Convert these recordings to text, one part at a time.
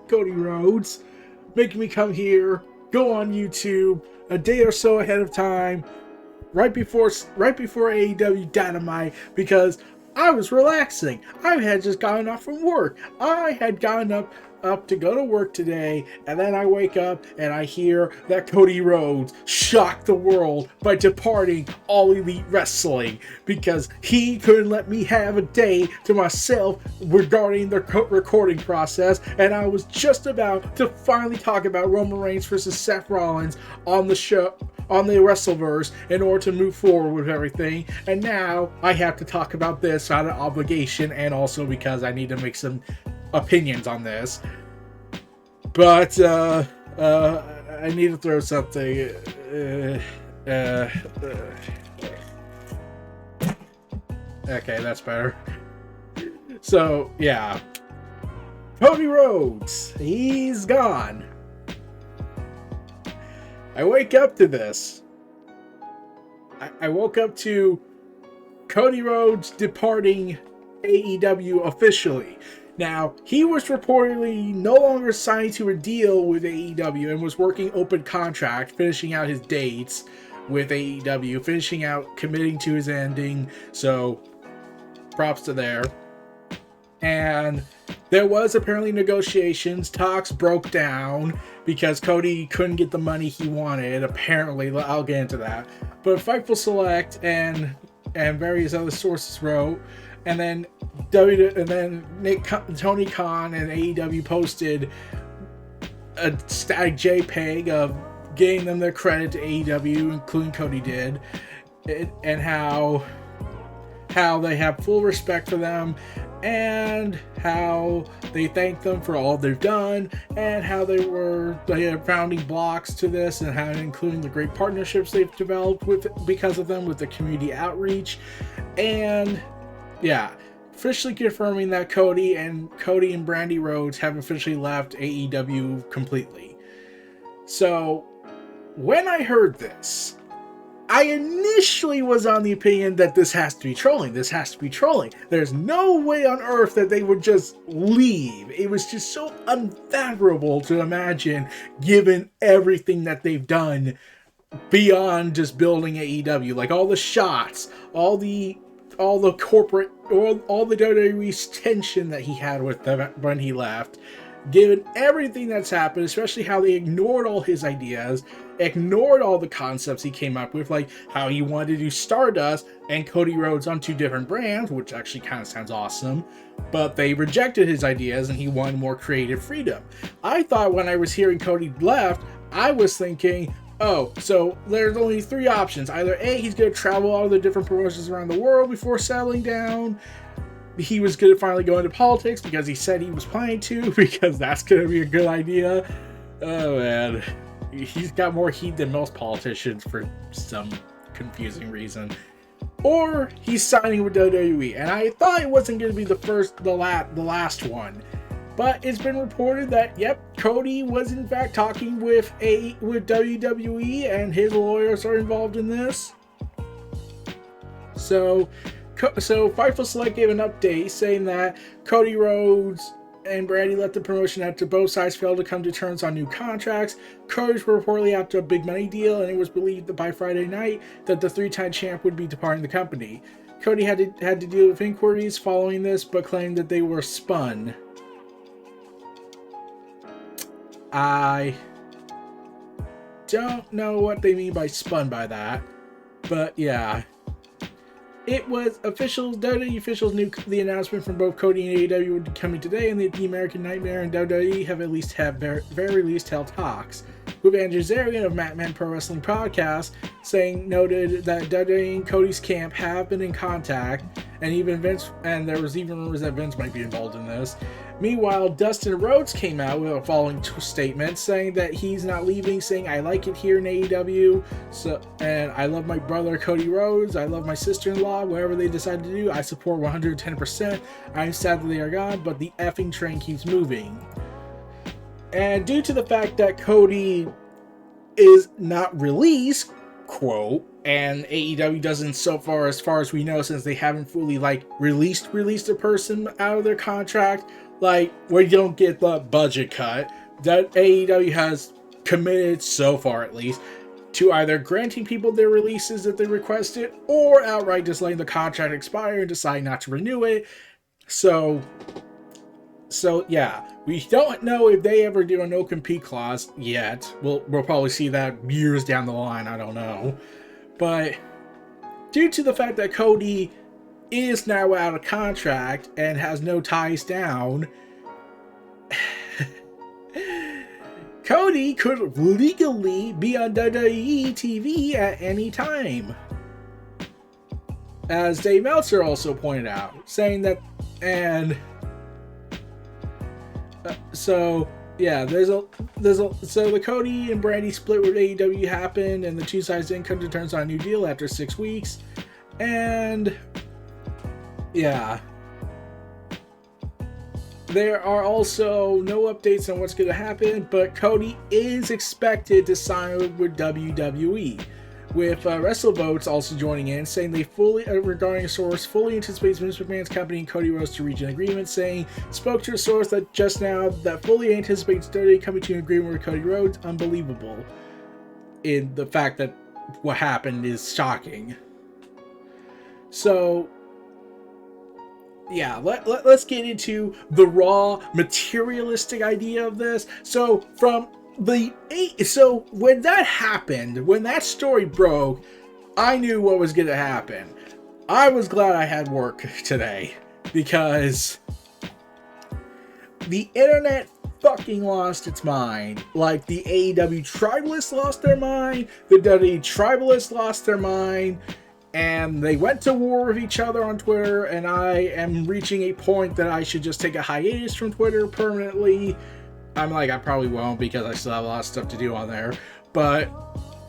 Cody Rhodes, making me come here, go on YouTube a day or so ahead of time, right before AEW Dynamite, because I was relaxing. I had just gotten off from work. I had gotten up to go to work today, and then I wake up and I hear that Cody Rhodes shocked the world by departing All Elite Wrestling because he couldn't let me have a day to myself regarding the recording process, and I was just about to finally talk about Roman Reigns versus Seth Rollins on the show, on the WrestleVerse, in order to move forward with everything, and now I have to talk about this out of obligation and also because I need to make some opinions on this. But I need to throw something. Okay, that's better. So yeah, Cody Rhodes, he's gone. I wake up to this. I woke up to Cody Rhodes departing AEW officially. Now, he was reportedly no longer signed to a deal with AEW and was working open contract, finishing out his dates with AEW, finishing out, committing to his ending. So, props to there. And there was apparently negotiations. Talks broke down because Cody couldn't get the money he wanted. Apparently, I'll get into that. But Fightful Select and various other sources wrote, and then Tony Khan and AEW posted a static JPEG of getting them their credit to AEW, including Cody did, and how they have full respect for them, and how they thank them for all they've done, and how they had founding blocks to this, and how including the great partnerships they've developed because of them with the community outreach. And yeah, officially confirming that Cody and Brandi Rhodes have officially left AEW completely. So when I heard this, I initially was on the opinion that this has to be trolling. There's no way on earth that they would just leave. It was just so unfathomable to imagine, given everything that they've done beyond just building AEW. Like all the shots, all the corporate, all the WWE's tension that he had with them when he left. Given everything that's happened, especially how they ignored all his ideas, ignored all the concepts he came up with, like how he wanted to do Stardust and Cody Rhodes on two different brands, which actually kind of sounds awesome, but they rejected his ideas and he wanted more creative freedom. I thought when I was hearing Cody left, I was thinking, oh, so there's only three options. Either A, he's going to travel all the different promotions around the world before settling down. He was going to finally go into politics because he said he was planning to, because that's going to be a good idea. Oh, man. He's got more heat than most politicians for some confusing reason. Or he's signing with WWE. And I thought it wasn't going to be the last one. But it's been reported that, yep, Cody was in fact talking with WWE, and his lawyers are involved in this. So Fightful Select gave an update saying that Cody Rhodes and Brandi left the promotion after both sides failed to come to terms on new contracts. Cody's were reportedly after a big money deal, and it was believed that by Friday night that the three-time champ would be departing the company. Cody had to deal with inquiries following this, but claimed that they were spun. I don't know what they mean by spun by that, but yeah. It was WWE officials knew the announcement from both Cody and AEW would be coming today, and the American Nightmare and WWE have at least very least held talks. With Andrew Zarian of Madman Pro Wrestling Podcast noted that WWE and Cody's camp have been in contact, and even Vince, and there was even rumors that Vince might be involved in this. Meanwhile, Dustin Rhodes came out with a following statement saying that he's not leaving, saying, "I like it here in AEW, and I love my brother Cody Rhodes, I love my sister-in-law, whatever they decide to do, I support 110%. I'm sad that they are gone, but the effing train keeps moving." And due to the fact that Cody is not released, quote, and AEW doesn't, so far as we know, since they haven't fully released a person out of their contract, like, where you don't get the budget cut, that AEW has committed, so far at least, to either granting people their releases if they requested, or outright just letting the contract expire and decide not to renew it. So yeah, we don't know if they ever do a no-compete clause yet. We'll probably see that years down the line, I don't know. But due to the fact that Cody is now out of contract and has no ties down, Cody could legally be on WWE TV at any time. As Dave Meltzer also pointed out, saying that, and so yeah, so the Cody and Brandi split with AEW happened, and the two sides didn't come to terms on a new deal after 6 weeks, and yeah. There are also no updates on what's going to happen, but Cody is expected to sign with WWE, with WrestleVerse also joining in, saying they regarding a source, fully anticipates Vince McMahon's company and Cody Rhodes to reach an agreement, saying, spoke to a source that just now that fully anticipates WWE coming to an agreement with Cody Rhodes. Unbelievable. In the fact that what happened is shocking. So, yeah, let's get into the raw materialistic idea of this. So when that happened, when that story broke, I knew what was going to happen. I was glad I had work today, because the internet fucking lost its mind. Like, the AEW tribalists lost their mind, the WWE tribalists lost their mind, and they went to war with each other on Twitter, and I am reaching a point that I should just take a hiatus from Twitter permanently. I'm like, I probably won't, because I still have a lot of stuff to do on there. But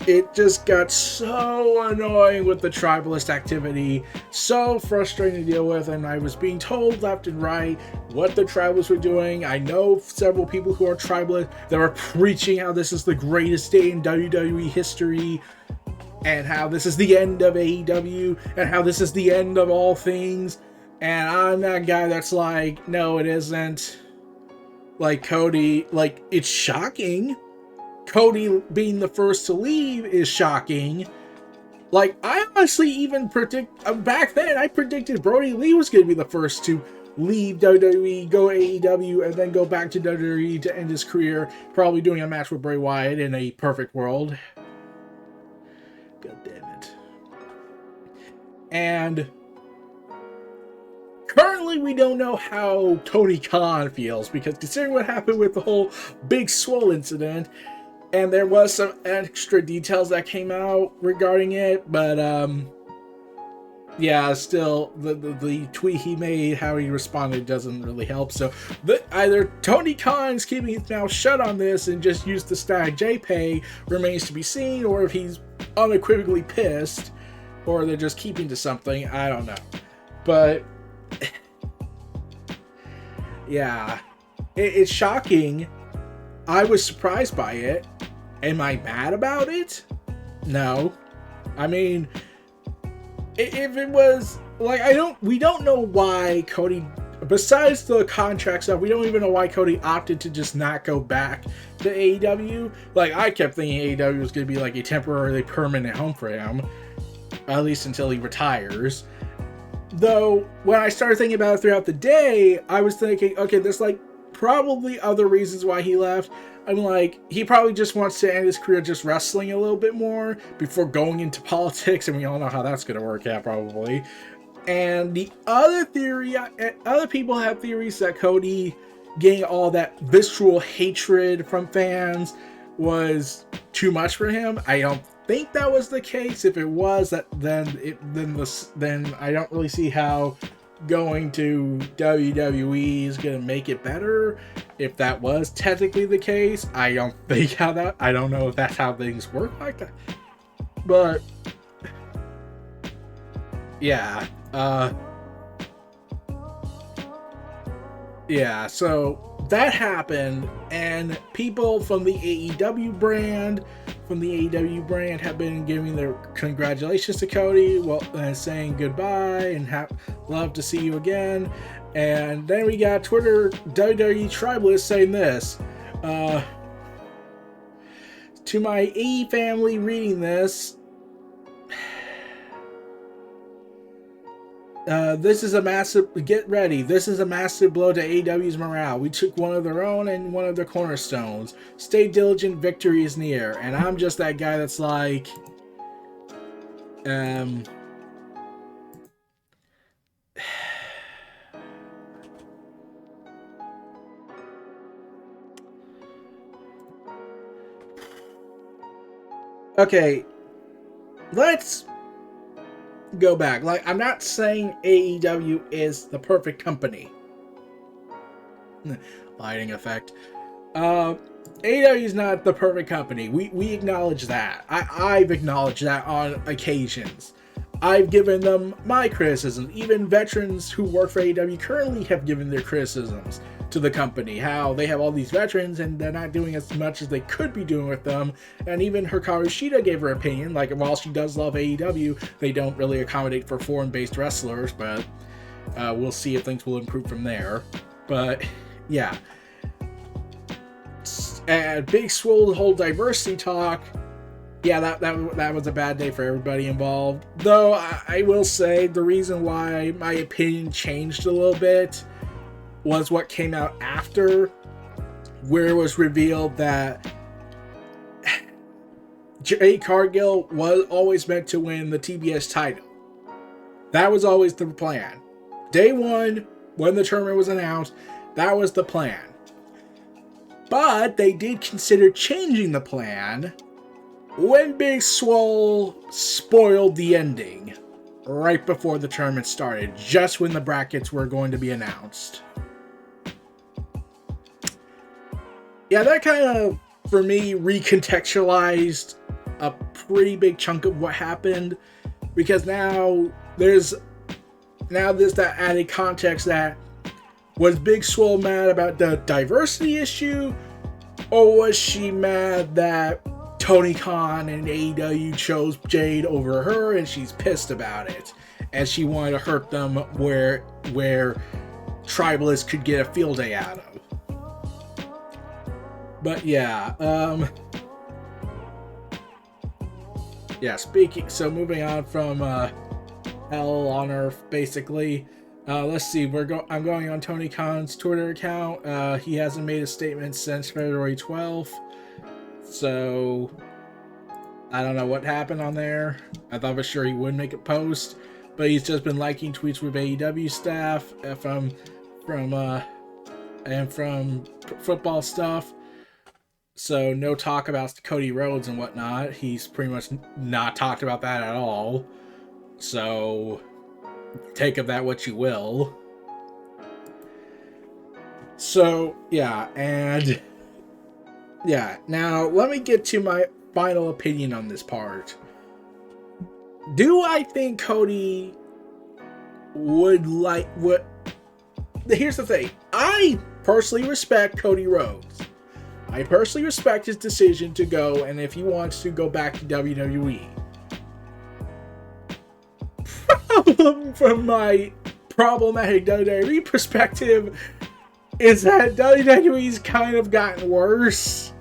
it just got so annoying with the tribalist activity, so frustrating to deal with, and I was being told left and right what the tribalists were doing. I know several people who are tribalists that are preaching how this is the greatest day in WWE history, and how this is the end of AEW, and how this is the end of all things. And I'm that guy that's like, no, it isn't. Like, Cody, like, it's shocking. Cody being the first to leave is shocking. Like, I honestly even back then, I predicted Brody Lee was going to be the first to leave WWE, go AEW, and then go back to WWE to end his career, probably doing a match with Bray Wyatt in a perfect world. God damn it. And currently we don't know how Tony Khan feels, because considering what happened with the whole Big Swole incident, and there was some extra details that came out regarding it, but yeah, still the tweet he made, how he responded, doesn't really help. So either Tony Khan's keeping his mouth shut on this and just used the static JPEG remains to be seen, or if he's unequivocally pissed, or they're just keeping to something. I don't know. But yeah, it's shocking. I was surprised by it. Am I mad about it? No. I mean, if it was like, we don't know why Cody, besides the contract stuff, we don't even know why Cody opted to just not go back to AEW. Like, I kept thinking AEW was going to be like a temporarily permanent home for him, at least until he retires. Though, when I started thinking about it throughout the day, I was thinking, okay, there's like probably other reasons why he left. I'm like, he probably just wants to end his career just wrestling a little bit more before going into politics, and we all know how that's going to work out probably. And the other theory, other people have theories that Cody getting all that visceral hatred from fans was too much for him. I don't think that was the case. If it was, then I don't really see how going to WWE is going to make it better. If that was technically the case, I don't know if that's how things work like that. But yeah, yeah, so that happened, and people from the AEW brand have been giving their congratulations to Cody, saying goodbye and love to see you again. And then we got Twitter WWE Tribalist saying this. To my E family reading this, this is a massive, get ready, this is a massive blow to AEW's morale. We took one of their own and one of their cornerstones. Stay diligent, victory is near. And I'm just that guy that's like, okay, let's go back. Like, I'm not saying AEW is the perfect company. Lighting effect. AEW is not the perfect company. We acknowledge that. I've acknowledged that on occasions. I've given them my criticisms. Even veterans who work for AEW currently have given their criticisms to the company. How they have all these veterans and they're not doing as much as they could be doing with them. And even Hikaru Shida gave her opinion. Like, while she does love AEW, they don't really accommodate for foreign-based wrestlers. But we'll see if things will improve from there. But yeah. And Big Swole's whole diversity talk, yeah, that was a bad day for everybody involved. Though I will say the reason why my opinion changed a little bit was what came out after, where it was revealed that Jade Cargill was always meant to win the TBS title. That was always the plan. Day one, when the tournament was announced, that was the plan. But they did consider changing the plan when Big Swole spoiled the ending right before the tournament started, just when the brackets were going to be announced. Yeah, that kind of, for me, recontextualized a pretty big chunk of what happened, because now there's that added context that, was Big Swole mad about the diversity issue, or was she mad that Tony Khan and AEW chose Jade over her and she's pissed about it and she wanted to hurt them where Tribalists could get a field day out of? But yeah, so moving on from Hell on Earth, basically. Let's see. I'm going on Tony Khan's Twitter account. He hasn't made a statement since February 12th. So I don't know what happened on there. I thought for sure he would make a post, but he's just been liking tweets with AEW staff from football stuff. So no talk about Cody Rhodes and whatnot. He's pretty much not talked about that at all. So take of that what you will. So, yeah, and yeah, now let me get to my final opinion on this part. Do I think Cody would like what? Here's the thing. I personally respect Cody Rhodes. I personally respect his decision to go, and if he wants to go back to WWE. From my problematic WWE perspective is that WWE's kind of gotten worse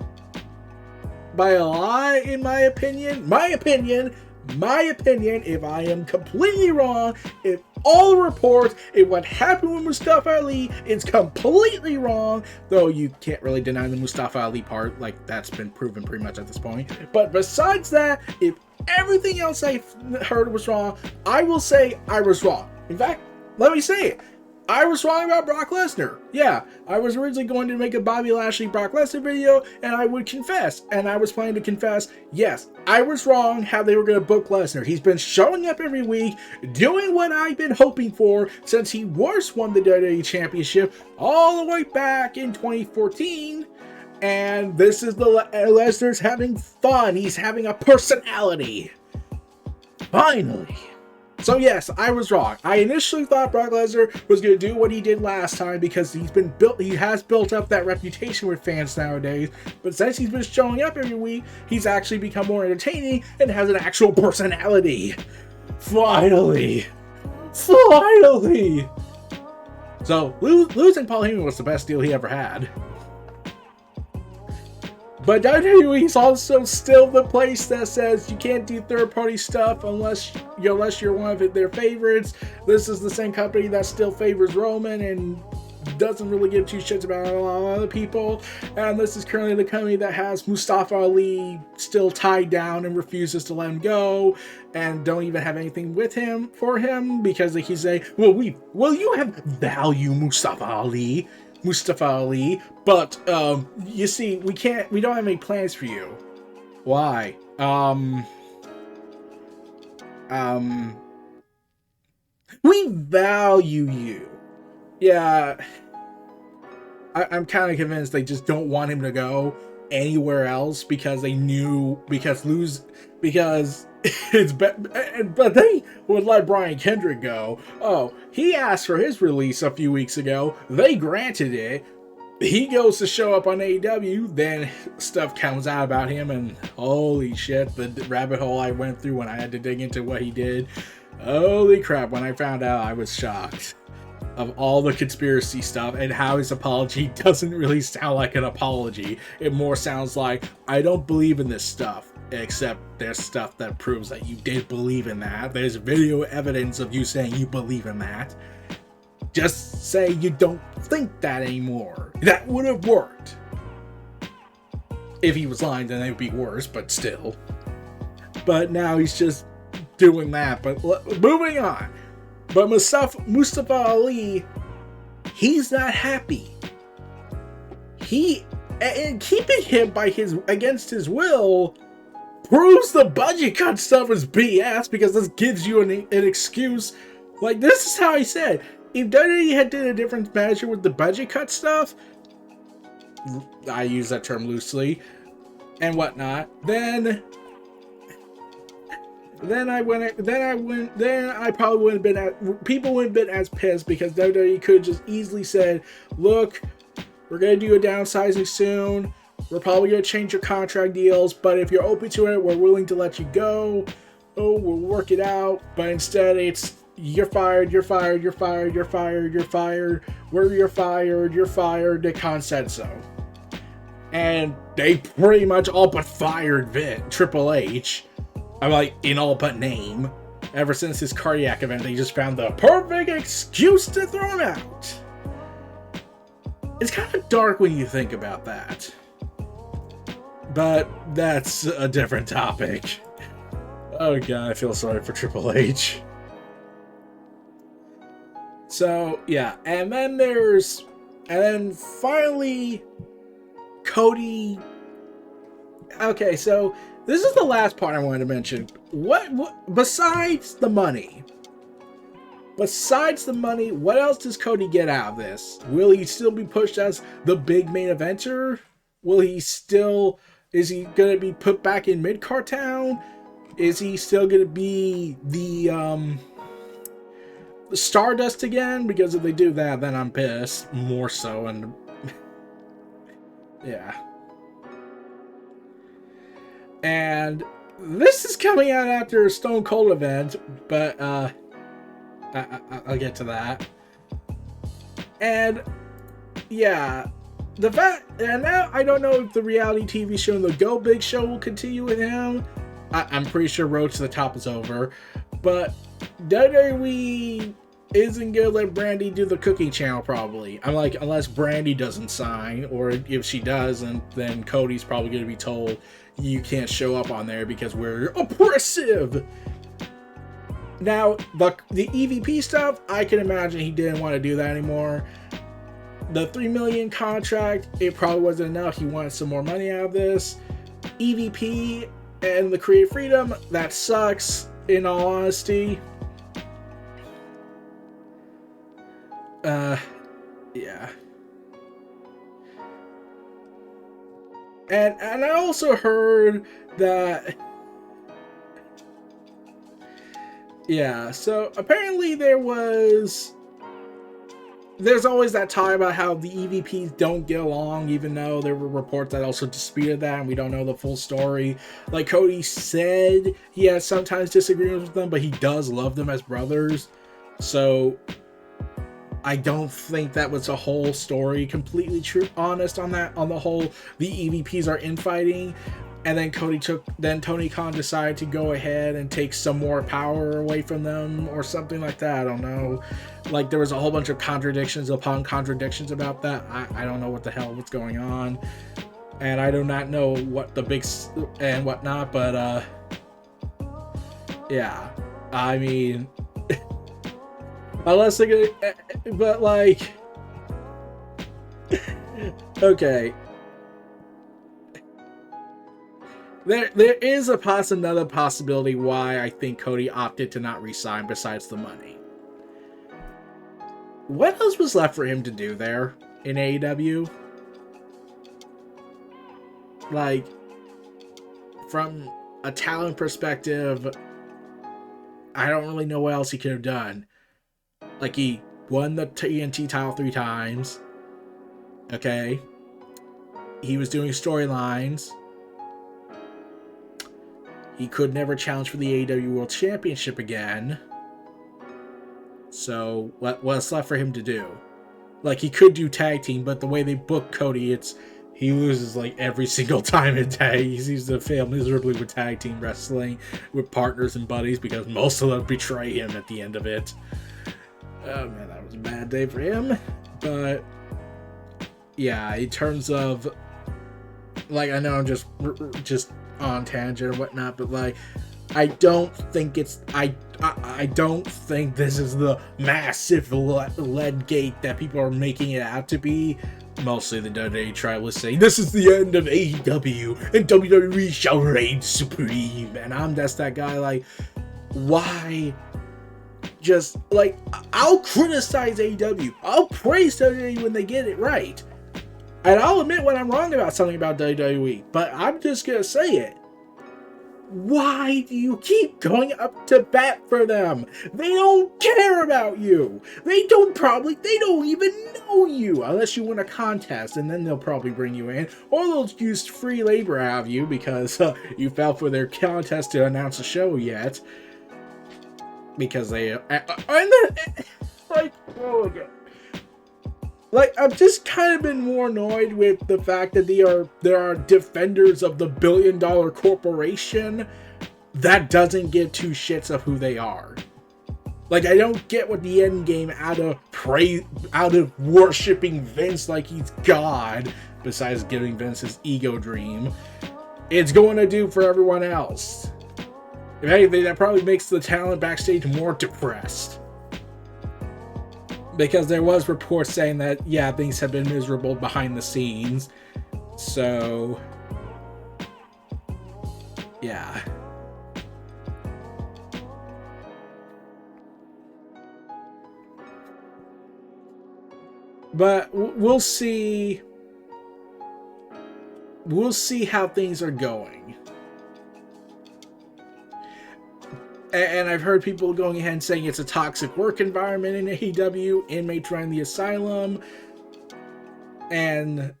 by a lot, in my opinion. My opinion, if I am completely wrong, if all the reports, if what happened with Mustafa Ali is completely wrong, though you can't really deny the Mustafa Ali part, like that's been proven pretty much at this point. But besides that, if everything else I heard was wrong, I will say I was wrong. In fact, let me say it. I was wrong about Brock Lesnar. Yeah, I was originally going to make a Bobby Lashley Brock Lesnar video, and I would confess. And I was planning to confess, yes, I was wrong how they were going to book Lesnar. He's been showing up every week, doing what I've been hoping for since he once won the WWE Championship all the way back in 2014. And this is Lesnar's having fun. He's having a personality. Finally. So yes, I was wrong. I initially thought Brock Lesnar was going to do what he did last time because he has built up that reputation with fans nowadays. But since he's been showing up every week, he's actually become more entertaining and has an actual personality. Finally. So losing Paul Heyman was the best deal he ever had. But WWE is also still the place that says you can't do third-party stuff unless you're one of their favorites. This is the same company that still favors Roman and doesn't really give two shits about a lot of other people. And this is currently the company that has Mustafa Ali still tied down and refuses to let him go, and don't even have anything with him for him because they keep saying, well, you have value, Mustafa Ali, but you see, we don't have any plans for you. Why? We value you. Yeah, I'm kind of convinced they just don't want him to go anywhere else because it's but they would let Brian Kendrick go. Oh, he asked for his release a few weeks ago. They granted it. He goes to show up on AEW, then stuff comes out about him, and holy shit, the rabbit hole I went through when I had to dig into what he did. Holy crap, when I found out, I was shocked of all the conspiracy stuff and how his apology doesn't really sound like an apology. It more sounds like, I don't believe in this stuff, except there's stuff that proves that you did believe in that. There's video evidence of you saying you believe in that. Just say you don't think that anymore. That would have worked. If he was lying, then it would be worse, but still. But now he's just doing that. But moving on. But Mustafa Ali, he's not happy. And keeping him against his will proves the budget cut stuff is BS, because this gives you an excuse. Like, this is how he said, if WWE had did a different measure with the budget cut stuff, I use that term loosely, and whatnot, then I probably wouldn't have been people wouldn't have been as pissed, because WWE could have just easily said, look, we're going to do a downsizing soon. We're probably going to change your contract deals, but if you're open to it, we're willing to let you go. Oh, we'll work it out. But instead, it's you're fired, you're fired, you're fired, you're fired, you're fired. Where you're fired, the con said so. And they pretty much all but fired Triple H. I'm like, in all but name. Ever since his cardiac event, they just found the perfect excuse to throw him out. It's kind of dark when you think about that. But that's a different topic. Oh god, I feel sorry for Triple H. So, yeah, and then finally, Cody. Okay, so this is the last part I wanted to mention. What besides the money? Besides the money, what else does Cody get out of this? Will he still be pushed as the big main eventer? Is he going to be put back in mid-card town? Is he still going to be the Stardust again? Because if they do that, then I'm pissed. More so, and yeah. And this is coming out after a Stone Cold event, but I'll get to that. And yeah, and now I don't know if the reality TV show and the Go Big show will continue with him. I'm pretty sure Road to the Top is over, but WWE isn't gonna let Brandi do the cooking channel probably. I'm like, unless Brandi doesn't sign, or if she does, then Cody's probably gonna be told you can't show up on there because we're oppressive. Now, the EVP stuff, I can imagine he didn't want to do that anymore. The $3 million contract, it probably wasn't enough. He wanted some more money out of this. EVP and the creative freedom, that sucks, in all honesty. Yeah. And I also heard that, yeah, so apparently there's always that tie about how the EVPs don't get along, even though there were reports that also disputed that, and we don't know the full story. Like Cody said, he has sometimes disagreements with them, but he does love them as brothers. So I don't think that was a whole story completely true, honest on that. On the whole, the EVPs are infighting, and then Tony Khan decided to go ahead and take some more power away from them or something like that. I don't know. Like, there was a whole bunch of contradictions upon contradictions about that. I don't know what the hell was going on, and I do not know what the big and whatnot. But yeah, I mean. Unless they're gonna, but like, okay, there is another possibility why I think Cody opted to not resign besides the money. What else was left for him to do there in AEW? Like, from a talent perspective, I don't really know what else he could have done. Like, he won the TNT title 3 times. Okay. He was doing storylines. He could never challenge for the AEW World Championship again. So, what's left for him to do? Like, he could do tag team, but the way they book Cody, he loses like every single time in tag. He seems to fail miserably with tag team wrestling with partners and buddies because most of them betray him at the end of it. Oh man, that was a bad day for him. But yeah, in terms of, like, I know I'm just on tangent or whatnot, but like, I don't think I don't think this is the massive lead gate that people are making it out to be. Mostly the WWE tribe was saying, this is the end of AEW and WWE shall reign supreme. And I'm just that guy, like, why? Just, like, I'll criticize AEW. I'll praise WWE when they get it right. And I'll admit when I'm wrong about something about WWE. But I'm just gonna say it. Why do you keep going up to bat for them? They don't care about you. They don't even know you. Unless you win a contest, and then they'll probably bring you in. Or they'll use free labor out of you because you fell for their contest to announce a show yet. Because they like, oh my god. Like, I've just kind of been more annoyed with the fact that there are defenders of the billion-dollar corporation that doesn't give two shits of who they are. Like, I don't get what the end game out of worshiping Vince like he's God, besides giving Vince his ego dream, it's going to do for everyone else. If anything, that probably makes the talent backstage more depressed. Because there was reports saying that, yeah, things have been miserable behind the scenes. So, yeah. But we'll see. We'll see how things are going. And I've heard people going ahead and saying it's a toxic work environment in AEW, inmates running the asylum, and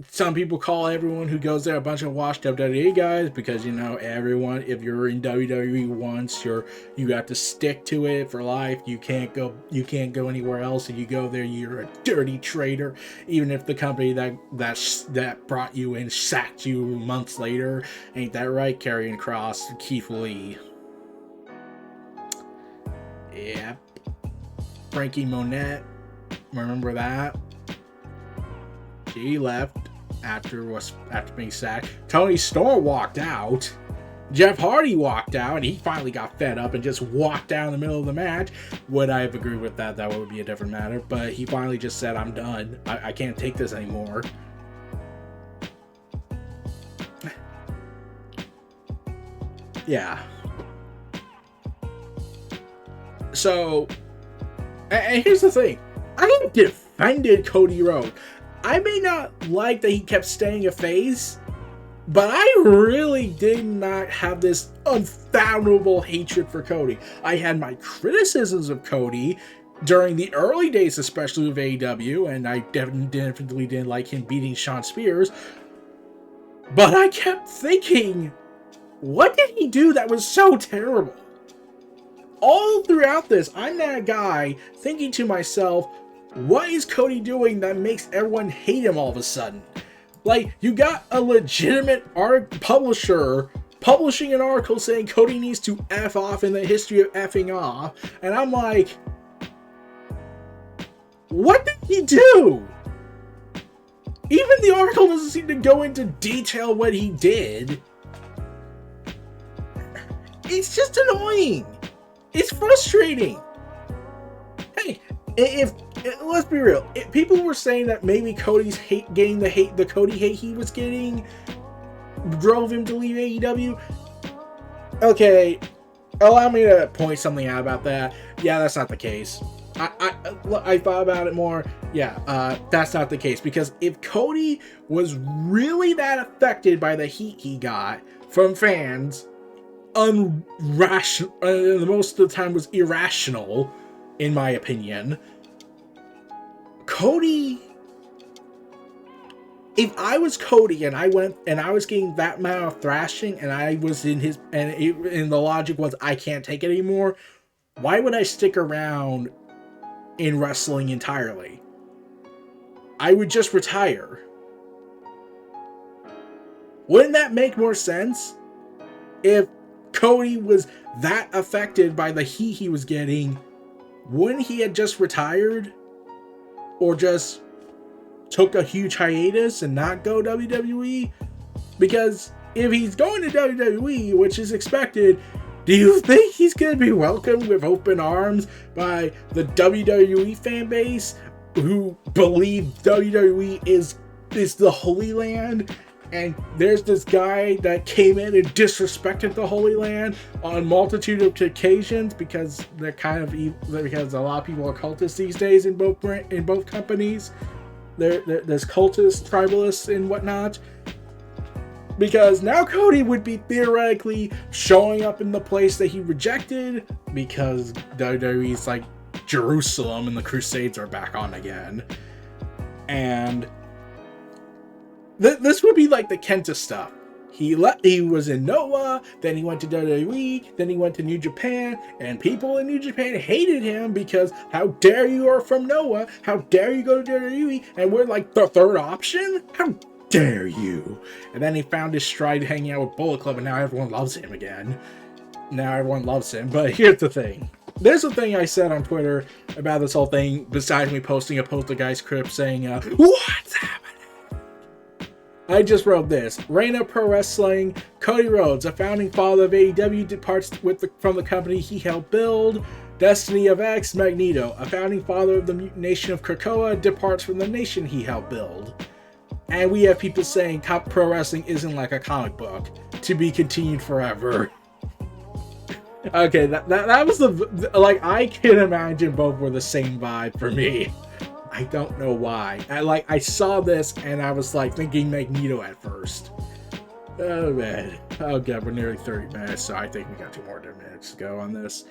some people call everyone who goes there a bunch of washed WWE guys because, you know, everyone, if you're in WWE once, you have to stick to it for life. You can't go anywhere else. If you go there, you're a dirty traitor. Even if the company that brought you in sacked you months later. Ain't that right? Karrion Kross, Keith Lee. Yep. Frankie Monette. Remember that? She left after being sacked. Tony Storm walked out. Jeff Hardy walked out, and he finally got fed up and just walked out in the middle of the match. Would I have agreed with that? That would be a different matter. But he finally just said, I'm done. I can't take this anymore. Yeah. So, and here's the thing. I defended Cody Rhodes. I may not like that he kept staying a face, but I really did not have this unfathomable hatred for Cody. I had my criticisms of Cody during the early days, especially with AEW, and I definitely didn't like him beating Shawn Spears. But I kept thinking, what did he do that was so terrible? all throughout this, I'm that guy thinking to myself, what is Cody doing that makes everyone hate him all of a sudden? Like, you got a legitimate publisher publishing an article saying Cody needs to F off in the history of effing off, and I'm like, what did he do? Even the article doesn't seem to go into detail what he did. It's just annoying. It's frustrating. Hey, if let's be real, if people were saying that maybe Cody's getting the Cody hate he was getting drove him to leave AEW. Okay, allow me to point something out about that. Yeah, that's not the case. I thought about it more. Yeah, that's not the case, because if Cody was really that affected by the heat he got from fans, most of the time was irrational, in my opinion. Cody, if I was Cody and I was getting that amount of thrashing, and I was in his, and the logic was I can't take it anymore, why would I stick around in wrestling entirely? I would just retire. Wouldn't that make more sense? If Cody was that affected by the heat he was getting, wouldn't he have just retired? Or just took a huge hiatus and not go WWE? Because if he's going to WWE, which is expected, do you think he's going to be welcomed with open arms by the WWE fan base, who believe WWE is the Holy Land? And there's this guy that came in and disrespected the Holy Land on a multitude of occasions, because they're kind of evil, because a lot of people are cultists these days in both companies. There's cultists, tribalists, and whatnot. Because now Cody would be theoretically showing up in the place that he rejected, because WWE's like Jerusalem and the Crusades are back on again. And this would be like the Kenta stuff. He was in Noah, then he went to WWE, then he went to New Japan, and people in New Japan hated him because how dare you are from Noah, how dare you go to WWE, and we're like the third option? How dare you? And then he found his stride hanging out with Bullet Club, and now everyone loves him again. But here's the thing. There's a thing I said on Twitter about this whole thing, besides me posting a post of Guy's Crypt saying, what's happening? I just wrote this. Reign of Pro Wrestling, Cody Rhodes, a founding father of AEW, departs from the company he helped build. Destiny of X, Magneto, a founding father of the mutant nation of Krakoa, departs from the nation he helped build. And we have people saying pro wrestling isn't like a comic book, to be continued forever. Okay, that was I can imagine both were the same vibe for me. I don't know why. I saw this and I was like thinking Magneto at first. Oh man. Oh god, we're nearly 30 minutes, so I think we got 2 more minutes to go on this.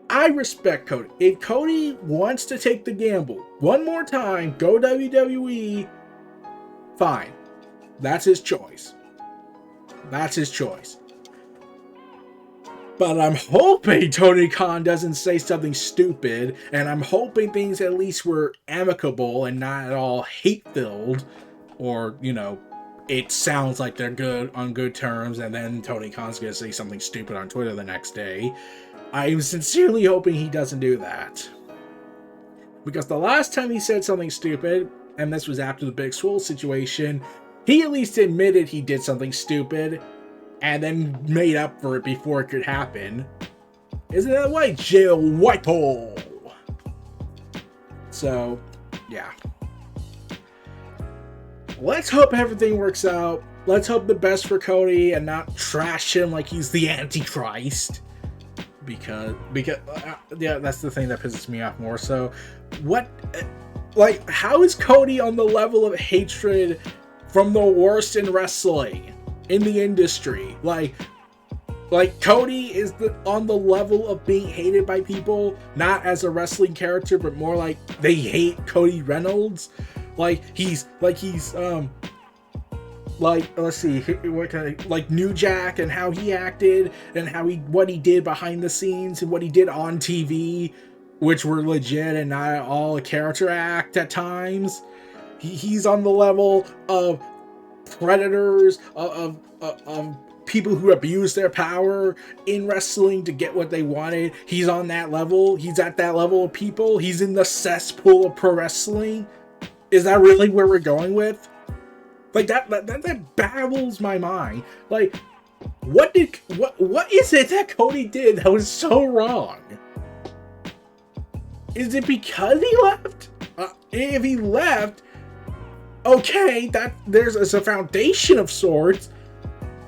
I respect Cody. If Cody wants to take the gamble one more time, go WWE, fine. That's his choice. But I'm hoping Tony Khan doesn't say something stupid, and I'm hoping things at least were amicable and not at all hate-filled, or, it sounds like they're good on good terms, and then Tony Khan's gonna say something stupid on Twitter the next day. I'm sincerely hoping he doesn't do that. Because the last time he said something stupid, and this was after the Big Swole situation, he at least admitted he did something stupid, and then made up for it before it could happen. Isn't that right, Jail Whitehall? So, yeah. Let's hope everything works out. Let's hope the best for Cody and not trash him like he's the Antichrist. Because yeah, that's the thing that pisses me off more. So, how is Cody on the level of hatred from the worst in wrestling? In the industry, like Cody is on the level of being hated by people, not as a wrestling character, but more like they hate Cody Reynolds. He's like, let's see, what kind of, like New Jack and how he acted and what he did behind the scenes and what he did on TV, which were legit and not all a character act at times. He's on the level of predators, of people who abuse their power in wrestling to get what they wanted. He's on that level. He's at that level of people. He's in the cesspool of pro wrestling. Is that really where we're going with? Like, that baffles my mind. Like, what is it that Cody did that was so wrong? Is it because he left? If he left, okay, that there's a foundation of sorts.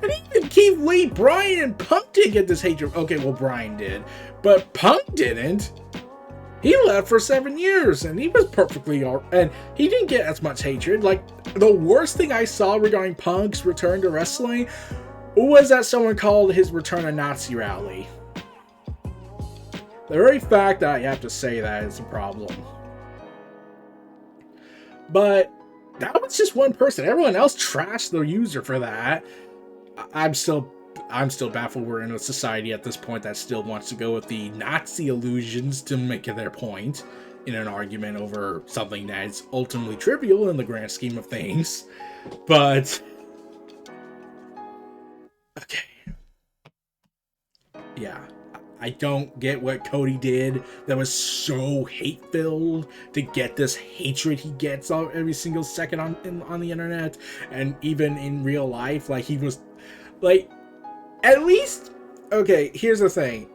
And even Keith Lee, Bryan, and Punk didn't get this hatred. Okay, well, Bryan did, but Punk didn't. He left for 7 years, and he was perfectly alright, and he didn't get as much hatred. Like, the worst thing I saw regarding Punk's return to wrestling was that someone called his return a Nazi rally. The very fact that I have to say that is a problem. But that was just one person. Everyone else trashed the user for that. I'm still baffled we're in a society at this point that still wants to go with the Nazi illusions to make their point in an argument over something that is ultimately trivial in the grand scheme of things. But okay. Yeah. I don't get what Cody did that was so hate-filled to get this hatred he gets every single second on the internet and even in real life. Like, he was like, at least, okay, here's the thing.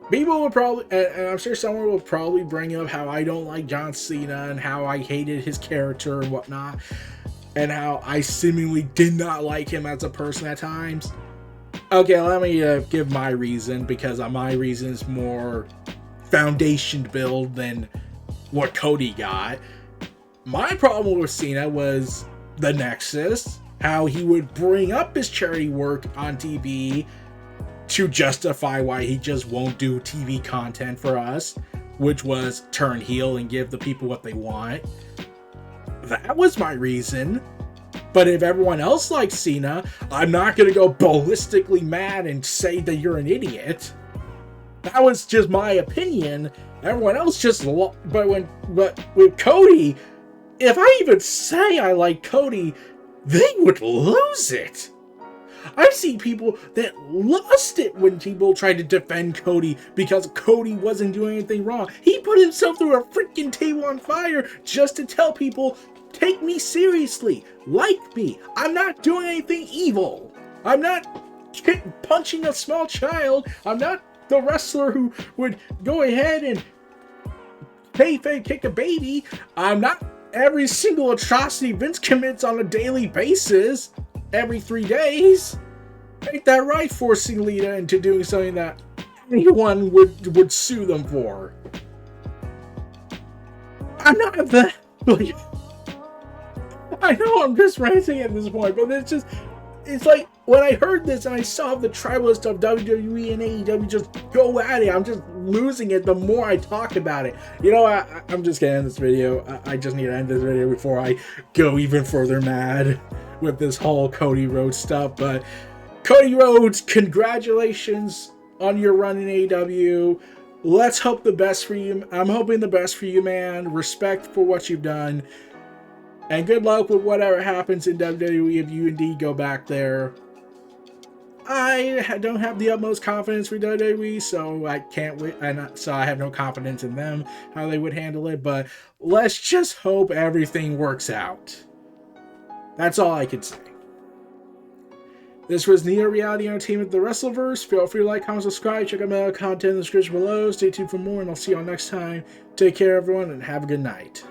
People would probably, and I'm sure someone will probably bring up how I don't like John Cena and how I hated his character and whatnot, and how I seemingly did not like him as a person at times. Okay, let me give my reason, because my reason is more foundation build than what Cody got. My problem with Cena was the Nexus, how he would bring up his charity work on TV to justify why he just won't do TV content for us, which was turn heel and give the people what they want. That was my reason. But if everyone else likes Cena, I'm not going to go ballistically mad and say that you're an idiot. That was just my opinion. Everyone else just... But with Cody, if I even say I like Cody, they would lose it. I've seen people that lost it when people tried to defend Cody because Cody wasn't doing anything wrong. He put himself through a freaking table on fire just to tell people, take me seriously, like me. I'm not doing anything evil. I'm not punching a small child. I'm not the wrestler who would go ahead and kayfabe kick a baby. I'm not every single atrocity Vince commits on a daily basis, every 3 days. Ain't that right, forcing Lita into doing something that anyone would sue them for? I'm not that... Like, I know I'm just ranting at this point, but it's like, when I heard this and I saw the tribalist of WWE and AEW just go at it, I'm just losing it the more I talk about it. You know, I'm just gonna end this video. I just need to end this video before I go even further mad with this whole Cody Rhodes stuff. But Cody Rhodes, congratulations on your run in AEW. Let's hope the best for you. I'm hoping the best for you, man. Respect for what you've done. And good luck with whatever happens in WWE if you indeed go back there. I don't have the utmost confidence for WWE, so I can't wait, and so I have no confidence in them, how they would handle it, but let's just hope everything works out. That's all I can say. This was Neo Reality Entertainment, the WrestleVerse. Feel free to like, comment, subscribe, check out my other content in the description below. Stay tuned for more, and I'll see y'all next time. Take care, everyone, and have a good night.